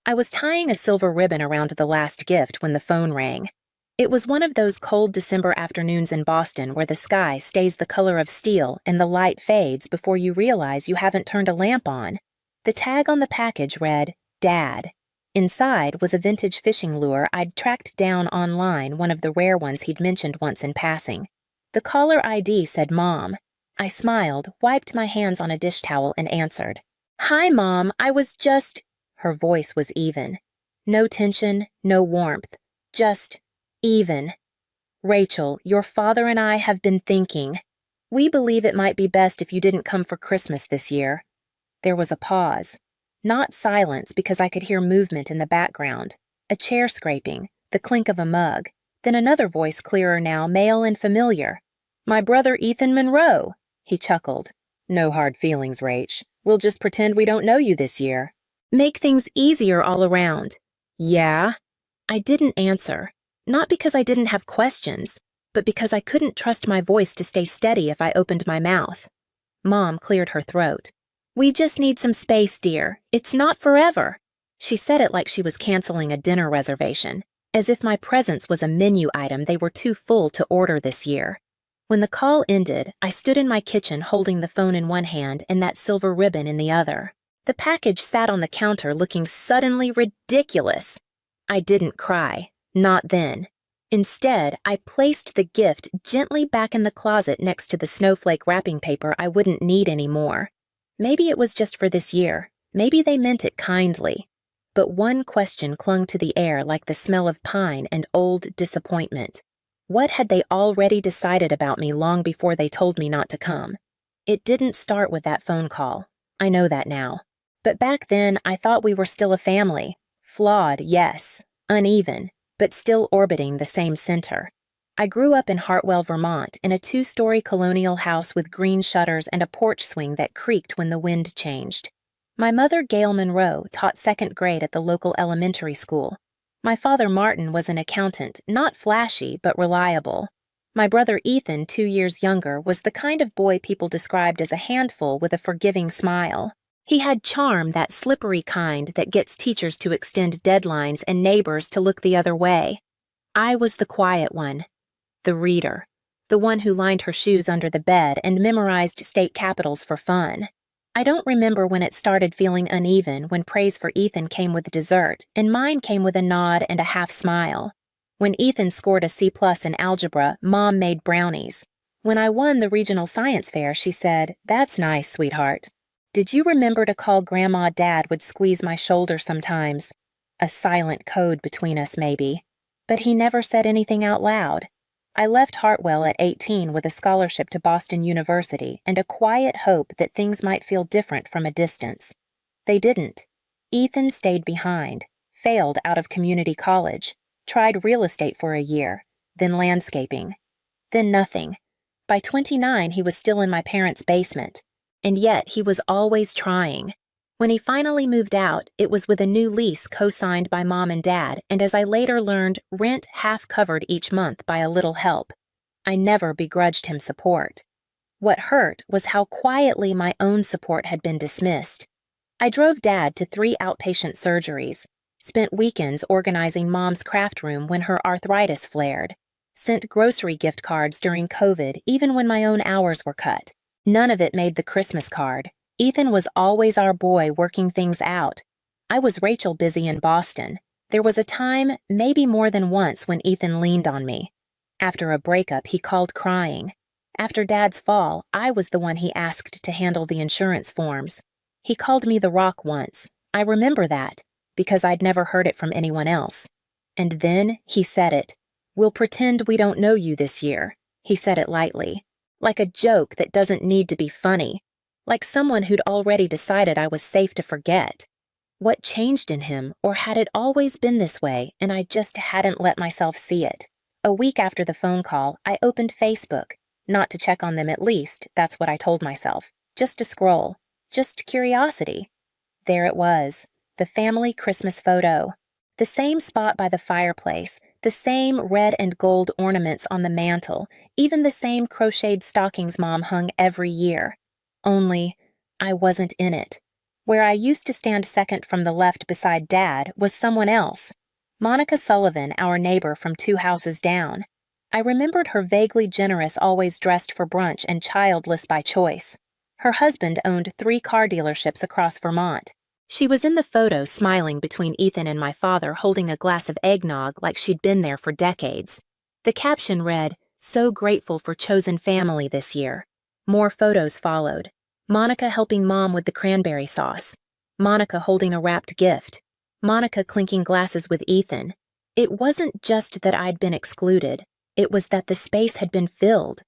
I was tying a silver ribbon around the last gift when the phone rang. It was one of those cold December afternoons in Boston where the sky stays the color of steel and the light fades before you realize you haven't turned a lamp on. The tag on the package read, Dad. Inside was a vintage fishing lure I'd tracked down online, one of the rare ones he'd mentioned once in passing. The caller ID said Mom. I smiled, wiped my hands on a dish towel, and answered. Hi, Mom, I was just... Her voice was even. No tension, no warmth. Just even. Rachel, your father and I have been thinking. We believe it might be best if you didn't come for Christmas this year. There was a pause. Not silence, because I could hear movement in the background. A chair scraping, the clink of a mug. Then another voice, clearer now, male and familiar. My brother Ethan Monroe. He chuckled. No hard feelings, Rach. We'll just pretend we don't know you this year. Make things easier all around. Yeah? I didn't answer. Not because I didn't have questions, but because I couldn't trust my voice to stay steady if I opened my mouth. Mom cleared her throat. We just need some space, dear. It's not forever. She said it like she was canceling a dinner reservation, as if my presence was a menu item they were too full to order this year. When the call ended, I stood in my kitchen holding the phone in one hand and that silver ribbon in the other. The package sat on the counter looking suddenly ridiculous. I didn't cry. Not then. Instead, I placed the gift gently back in the closet next to the snowflake wrapping paper I wouldn't need anymore. Maybe it was just for this year. Maybe they meant it kindly. But one question clung to the air like the smell of pine and old disappointment. What had they already decided about me long before they told me not to come? It didn't start with that phone call. I know that now. But back then, I thought we were still a family. Flawed, yes. Uneven, but still orbiting the same center. I grew up in Hartwell, Vermont, in a 2-story colonial house with green shutters and a porch swing that creaked when the wind changed. My mother, Gail Monroe, taught 2nd grade at the local elementary school. My father, Martin, was an accountant, not flashy, but reliable. My brother, Ethan, 2 years younger, was the kind of boy people described as a handful with a forgiving smile. He had charm, that slippery kind that gets teachers to extend deadlines and neighbors to look the other way. I was the quiet one, the reader, the one who lined her shoes under the bed and memorized state capitals for fun. I don't remember when it started feeling uneven, when praise for Ethan came with dessert and mine came with a nod and a half smile. When Ethan scored a C+ in algebra, Mom made brownies. When I won the regional science fair, she said, "That's nice, sweetheart. Did you remember to call Grandma Dad would squeeze my shoulder sometimes?" A silent code between us, maybe. But he never said anything out loud. I left Hartwell at 18 with a scholarship to Boston University and a quiet hope that things might feel different from a distance. They didn't. Ethan stayed behind, failed out of community college, tried real estate for a year, then landscaping, then nothing. By 29, he was still in my parents' basement. And yet he was always trying. When he finally moved out, it was with a new lease co-signed by Mom and Dad, and as I later learned, rent half covered each month by a little help. I never begrudged him support. What hurt was how quietly my own support had been dismissed. I drove Dad to 3 outpatient surgeries, spent weekends organizing Mom's craft room when her arthritis flared, sent grocery gift cards during COVID even when my own hours were cut. None of it made the Christmas card. Ethan was always our boy working things out. I was Rachel busy in Boston. There was a time, maybe more than once, when Ethan leaned on me. After a breakup, he called crying. After Dad's fall, I was the one he asked to handle the insurance forms. He called me the Rock once. I remember that, because I'd never heard it from anyone else. And then he said it. We'll pretend we don't know you this year. He said it lightly. Like a joke that doesn't need to be funny. Like someone who'd already decided I was safe to forget. What changed in him, or had it always been this way, and I just hadn't let myself see it? A week after the phone call, I opened Facebook. Not to check on them at least, that's what I told myself. Just to scroll. Just curiosity. There it was. The family Christmas photo. The same spot by the fireplace. The same red and gold ornaments on the mantel, even the same crocheted stockings Mom hung every year. Only, I wasn't in it. Where I used to stand second from the left beside Dad was someone else. Monica Sullivan, our neighbor from 2 houses down. I remembered her vaguely generous, always dressed for brunch and childless by choice. Her husband owned 3 car dealerships across Vermont. She was in the photo smiling between Ethan and my father holding a glass of eggnog like she'd been there for decades. The caption read, "So grateful for chosen family this year." More photos followed. Monica helping Mom with the cranberry sauce. Monica holding a wrapped gift. Monica clinking glasses with Ethan. It wasn't just that I'd been excluded. It was that the space had been filled.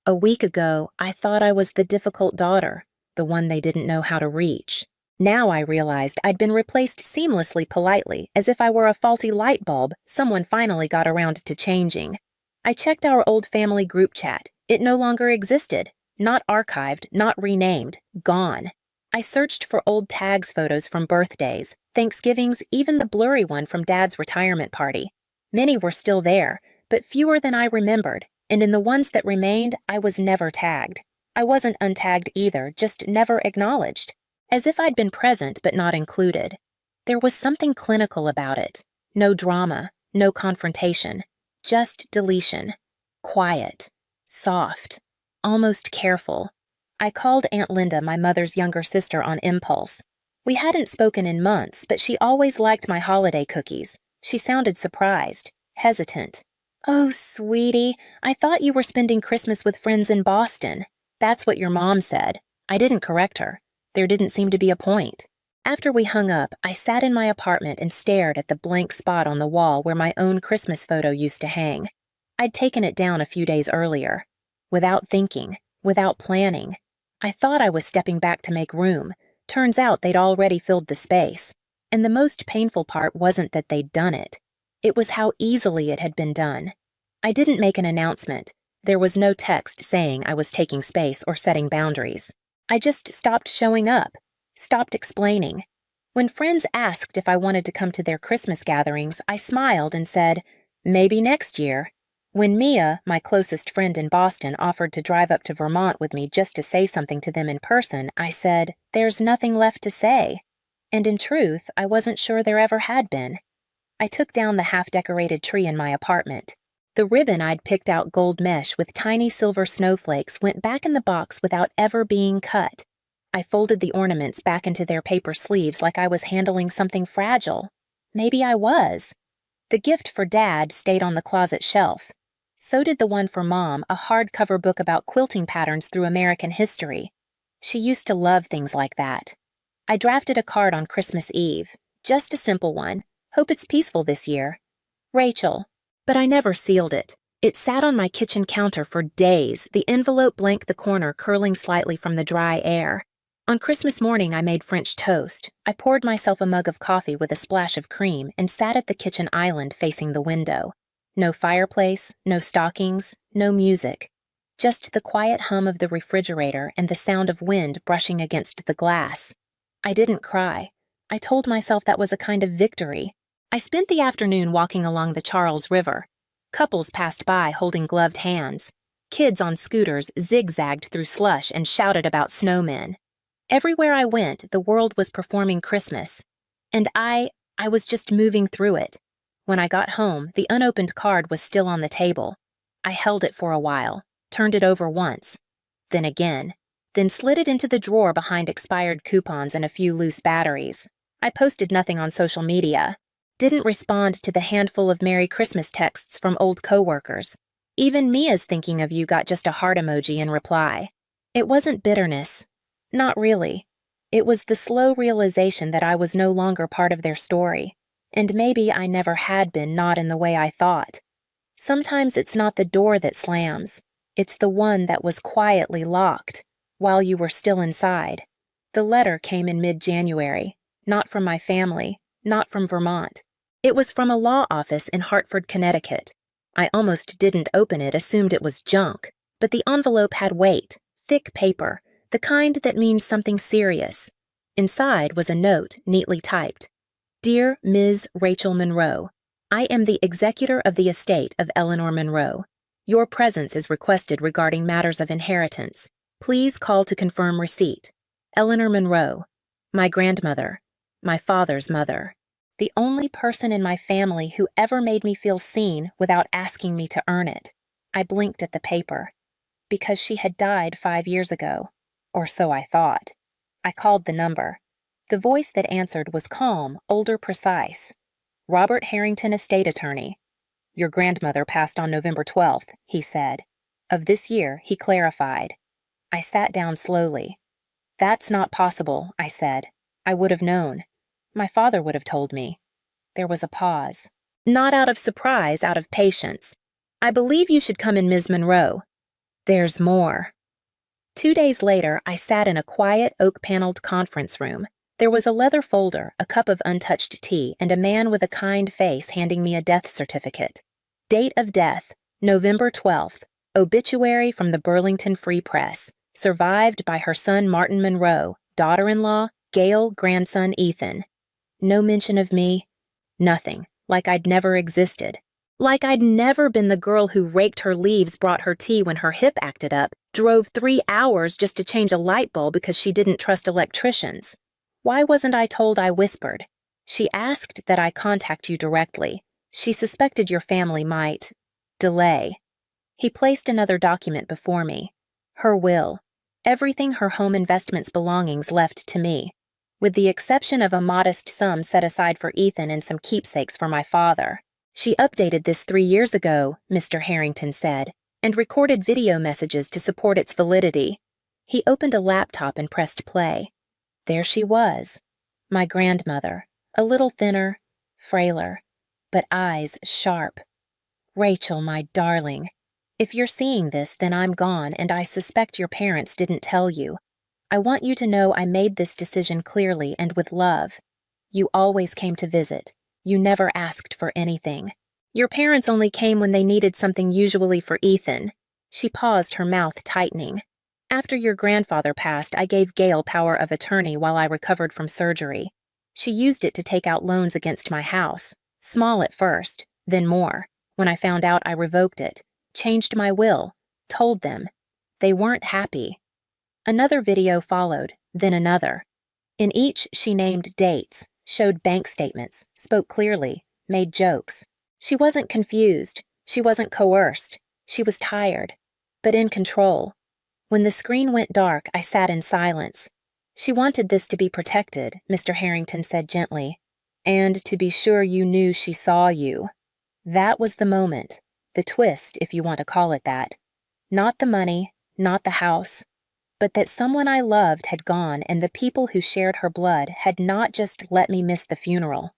A week ago, I thought I was the difficult daughter, the one they didn't know how to reach. Now I realized I'd been replaced seamlessly politely, as if I were a faulty light bulb someone finally got around to changing. I checked our old family group chat. It no longer existed. Not archived, not renamed, gone. I searched for old tags photos from birthdays, Thanksgivings, even the blurry one from Dad's retirement party. Many were still there, but fewer than I remembered, and in the ones that remained, I was never tagged. I wasn't untagged either, just never acknowledged. As if I'd been present but not included. There was something clinical about it. No drama, no confrontation. Just deletion. Quiet. Soft. Almost careful. I called Aunt Linda, my mother's younger sister, on impulse. We hadn't spoken in months, but she always liked my holiday cookies. She sounded surprised, hesitant. "Oh, sweetie, I thought you were spending Christmas with friends in Boston." That's what your mom said. I didn't correct her. There didn't seem to be a point. After we hung up, I sat in my apartment and stared at the blank spot on the wall where my own Christmas photo used to hang. I'd taken it down a few days earlier. Without thinking, without planning. I thought I was stepping back to make room. Turns out they'd already filled the space. And the most painful part wasn't that they'd done it. It was how easily it had been done. I didn't make an announcement. There was no text saying I was taking space or setting boundaries. I just stopped showing up, stopped explaining. When friends asked if I wanted to come to their Christmas gatherings, I smiled and said, "Maybe next year." When Mia, my closest friend in Boston, offered to drive up to Vermont with me just to say something to them in person, I said, "There's nothing left to say." And in truth, I wasn't sure there ever had been. I took down the half-decorated tree in my apartment. The ribbon I'd picked out gold mesh with tiny silver snowflakes went back in the box without ever being cut. I folded the ornaments back into their paper sleeves like I was handling something fragile. Maybe I was. The gift for Dad stayed on the closet shelf. So did the one for Mom, a hardcover book about quilting patterns through American history. She used to love things like that. I drafted a card on Christmas Eve. Just a simple one. Hope it's peaceful this year. Rachel. But I never sealed it. It sat on my kitchen counter for days, the envelope blank, the corner curling slightly from the dry air. On Christmas morning, I made French toast. I poured myself a mug of coffee with a splash of cream and sat at the kitchen island facing the window. No fireplace, no stockings, no music. Just the quiet hum of the refrigerator and the sound of wind brushing against the glass. I didn't cry. I told myself that was a kind of victory. I spent the afternoon walking along the Charles River. Couples passed by holding gloved hands. Kids on scooters zigzagged through slush and shouted about snowmen. Everywhere I went, the world was performing Christmas. And I was just moving through it. When I got home, the unopened card was still on the table. I held it for a while, turned it over once, then again, then slid it into the drawer behind expired coupons and a few loose batteries. I posted nothing on social media. Didn't respond to the handful of Merry Christmas texts from old coworkers. Even Mia's thinking of you got just a heart emoji in reply. It wasn't bitterness. Not really. It was the slow realization that I was no longer part of their story. And maybe I never had been, not in the way I thought. Sometimes it's not the door that slams. It's the one that was quietly locked while you were still inside. The letter came in mid-January. Not from my family. Not from Vermont. It was from a law office in Hartford, Connecticut. I almost didn't open it, assumed it was junk. But the envelope had weight, thick paper, the kind that means something serious. Inside was a note, neatly typed. Dear Ms. Rachel Monroe, I am the executor of the estate of Eleanor Monroe. Your presence is requested regarding matters of inheritance. Please call to confirm receipt. Eleanor Monroe. My grandmother, my father's mother. The only person in my family who ever made me feel seen without asking me to earn it. I blinked at the paper. Because she had died 5 years ago. Or so I thought. I called the number. The voice that answered was calm, older, precise. Robert Harrington, estate attorney. Your grandmother passed on November 12th, he said. Of this year, he clarified. I sat down slowly. That's not possible, I said. I would have known. My father would have told me. There was a pause. Not out of surprise, out of patience. I believe you should come in, Ms. Monroe. There's more. 2 days later, I sat in a quiet, oak-paneled conference room. There was a leather folder, a cup of untouched tea, and a man with a kind face handing me a death certificate. Date of death, November 12th. Obituary from the Burlington Free Press. Survived by her son Martin Monroe, daughter-in-law, Gail, grandson Ethan. No mention of me. Nothing. Like I'd never existed. Like I'd never been the girl who raked her leaves, brought her tea when her hip acted up, drove 3 hours just to change a light bulb because she didn't trust electricians. Why wasn't I told? I whispered. She asked that I contact you directly. She suspected your family might delay. He placed another document before me. Her will. Everything her home investments belongings left to me, with the exception of a modest sum set aside for Ethan and some keepsakes for my father. She updated this 3 years ago, Mr. Harrington said, and recorded video messages to support its validity. He opened a laptop and pressed play. There she was, my grandmother, a little thinner, frailer, but eyes sharp. Rachel, my darling. If you're seeing this, then I'm gone, and I suspect your parents didn't tell you. I want you to know I made this decision clearly and with love. You always came to visit. You never asked for anything. Your parents only came when they needed something, usually for Ethan. She paused, her mouth tightening. After your grandfather passed, I gave Gail power of attorney while I recovered from surgery. She used it to take out loans against my house. Small at first, then more. When I found out, I revoked it. Changed my will, told them. They weren't happy. Another video followed, then another. In each, she named dates, showed bank statements, spoke clearly, made jokes. She wasn't confused. She wasn't coerced. She was tired, but in control. When the screen went dark, I sat in silence. She wanted this to be protected, Mr. Harrington said gently, and to be sure you knew she saw you. That was the moment. The twist, if you want to call it that. Not the money, not the house, but that someone I loved had gone, and the people who shared her blood had not just let me miss the funeral.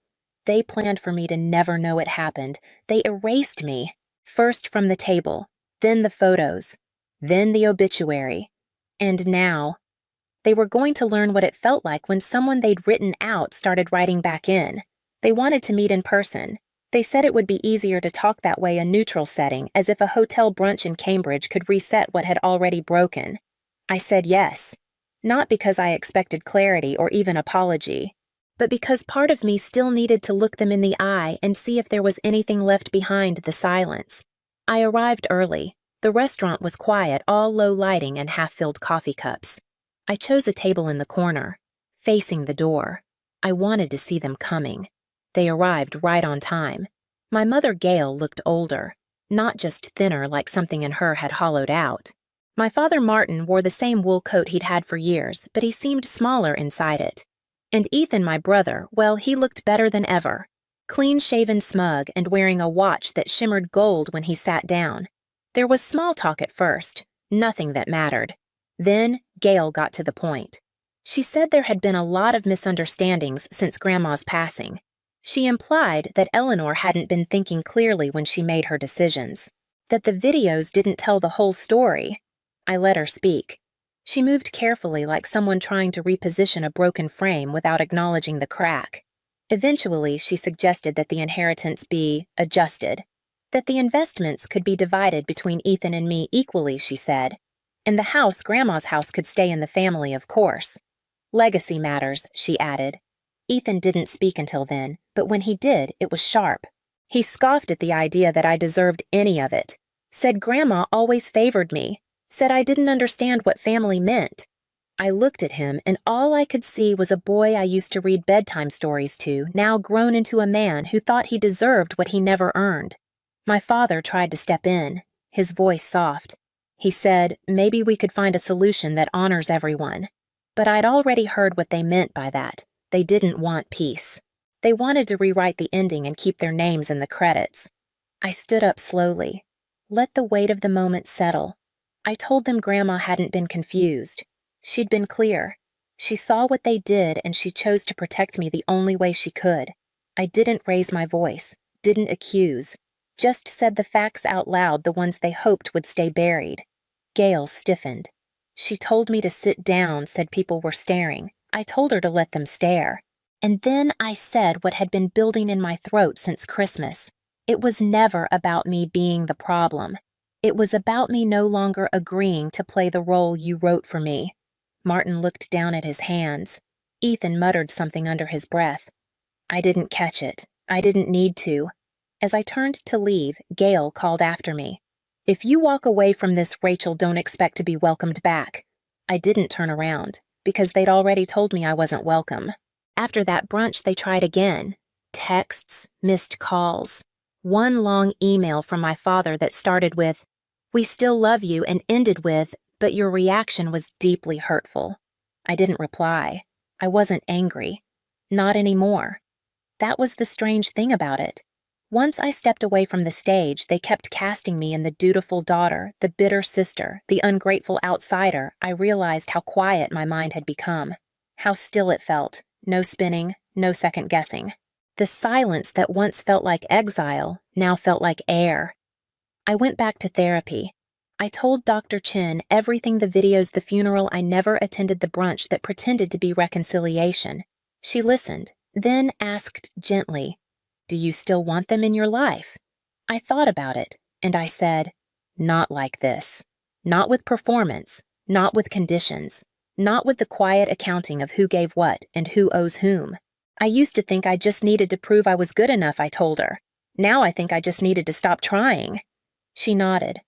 They planned for me to never know it happened. They erased me, first from the table, then the photos, then the obituary. And now, they were going to learn what it felt like when someone they'd written out started writing back in. They wanted to meet in person. They said it would be easier to talk that way, a neutral setting, as if a hotel brunch in Cambridge could reset what had already broken. I said yes, not because I expected clarity or even apology, but because part of me still needed to look them in the eye and see if there was anything left behind the silence. I arrived early. The restaurant was quiet, all low lighting and half-filled coffee cups. I chose a table in the corner, facing the door. I wanted to see them coming. They arrived right on time. My mother, Gail, looked older, not just thinner like something in her had hollowed out. My father, Martin, wore the same wool coat he'd had for years, but he seemed smaller inside it. And Ethan, my brother, well, he looked better than ever. Clean-shaven, smug, and wearing a watch that shimmered gold when he sat down. There was small talk at first, nothing that mattered. Then Gail got to the point. She said there had been a lot of misunderstandings since Grandma's passing. She implied that Eleanor hadn't been thinking clearly when she made her decisions, that the videos didn't tell the whole story. I let her speak. She moved carefully like someone trying to reposition a broken frame without acknowledging the crack. Eventually, she suggested that the inheritance be adjusted, that the investments could be divided between Ethan and me equally, she said. And the house, Grandma's house, could stay in the family, of course. Legacy matters, she added. Ethan didn't speak until then, but when he did, it was sharp. He scoffed at the idea that I deserved any of it, said Grandma always favored me, said I didn't understand what family meant. I looked at him, and all I could see was a boy I used to read bedtime stories to, now grown into a man who thought he deserved what he never earned. My father tried to step in, his voice soft. He said, maybe we could find a solution that honors everyone. But I'd already heard what they meant by that. They didn't want peace. They wanted to rewrite the ending and keep their names in the credits. I stood up slowly. Let the weight of the moment settle. I told them Grandma hadn't been confused. She'd been clear. She saw what they did, and she chose to protect me the only way she could. I didn't raise my voice, didn't accuse, just said the facts out loud, the ones they hoped would stay buried. Gail stiffened. She told me to sit down, said people were staring. I told her to let them stare. And then I said what had been building in my throat since Christmas. It was never about me being the problem. It was about me no longer agreeing to play the role you wrote for me. Martin looked down at his hands. Ethan muttered something under his breath. I didn't catch it. I didn't need to. As I turned to leave, Gail called after me. If you walk away from this, Rachel, don't expect to be welcomed back. I didn't turn around, because they'd already told me I wasn't welcome. After that brunch, they tried again. Texts, missed calls. One long email from my father that started with, "We still love you," and ended with, "But your reaction was deeply hurtful." I didn't reply. I wasn't angry. Not anymore. That was the strange thing about it. Once I stepped away from the stage, they kept casting me in the dutiful daughter, the bitter sister, the ungrateful outsider. I realized how quiet my mind had become. How still it felt. No spinning, no second guessing. The silence that once felt like exile now felt like air. I went back to therapy. I told Dr. Chin everything, the videos, the funeral. I never attended the brunch that pretended to be reconciliation. She listened, then asked gently, "Do you still want them in your life?" I thought about it, and I said, "Not like this. Not with performance, not with conditions, not with the quiet accounting of who gave what and who owes whom. I used to think I just needed to prove I was good enough," I told her. "Now I think I just needed to stop trying." She nodded,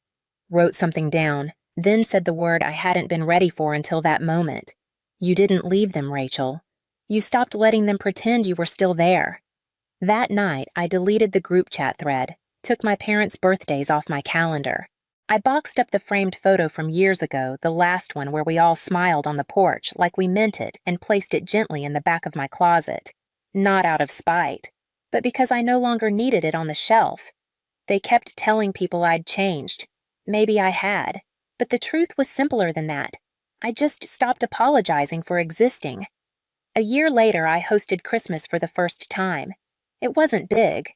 wrote something down, then said the word I hadn't been ready for until that moment. "You didn't leave them, Rachel. You stopped letting them pretend you were still there." That night, I deleted the group chat thread, took my parents' birthdays off my calendar. I boxed up the framed photo from years ago, the last one where we all smiled on the porch like we meant it, and placed it gently in the back of my closet. Not out of spite, but because I no longer needed it on the shelf. They kept telling people I'd changed. Maybe I had, but the truth was simpler than that. I just stopped apologizing for existing. A year later, I hosted Christmas for the first time. It wasn't big,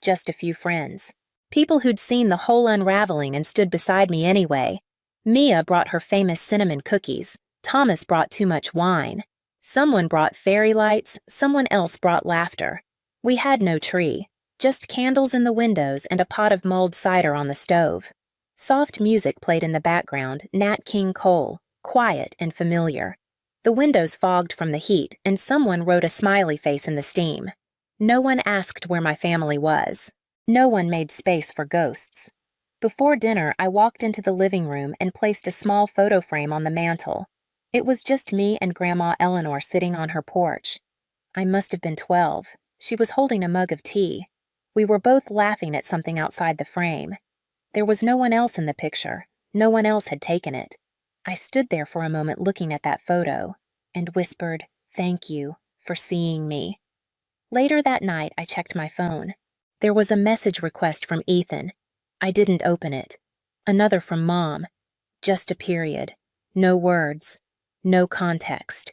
just a few friends. People who'd seen the whole unraveling and stood beside me anyway. Mia brought her famous cinnamon cookies. Thomas brought too much wine. Someone brought fairy lights, someone else brought laughter. We had no tree, just candles in the windows and a pot of mulled cider on the stove. Soft music played in the background, Nat King Cole, quiet and familiar. The windows fogged from the heat, and someone wrote a smiley face in the steam. No one asked where my family was. No one made space for ghosts. Before dinner, I walked into the living room and placed a small photo frame on the mantel. It was just me and Grandma Eleanor sitting on her porch. I must have been 12. She was holding a mug of tea. We were both laughing at something outside the frame. There was no one else in the picture. No one else had taken it. I stood there for a moment looking at that photo and whispered, "Thank you for seeing me." Later that night, I checked my phone. There was a message request from Ethan. I didn't open it. Another from Mom. Just a period. No words. No context.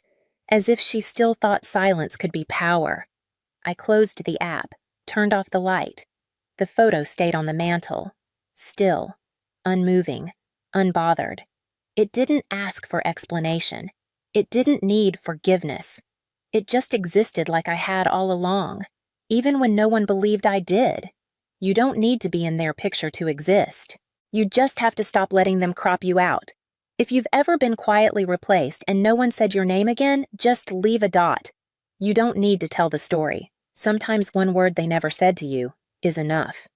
As if she still thought silence could be power. I closed the app, turned off the light. The photo stayed on the mantel. Still. Unmoving. Unbothered. It didn't ask for explanation. It didn't need forgiveness. It just existed like I had all along, even when no one believed I did. You don't need to be in their picture to exist. You just have to stop letting them crop you out. If you've ever been quietly replaced and no one said your name again, just leave a dot. You don't need to tell the story. Sometimes one word they never said to you is enough.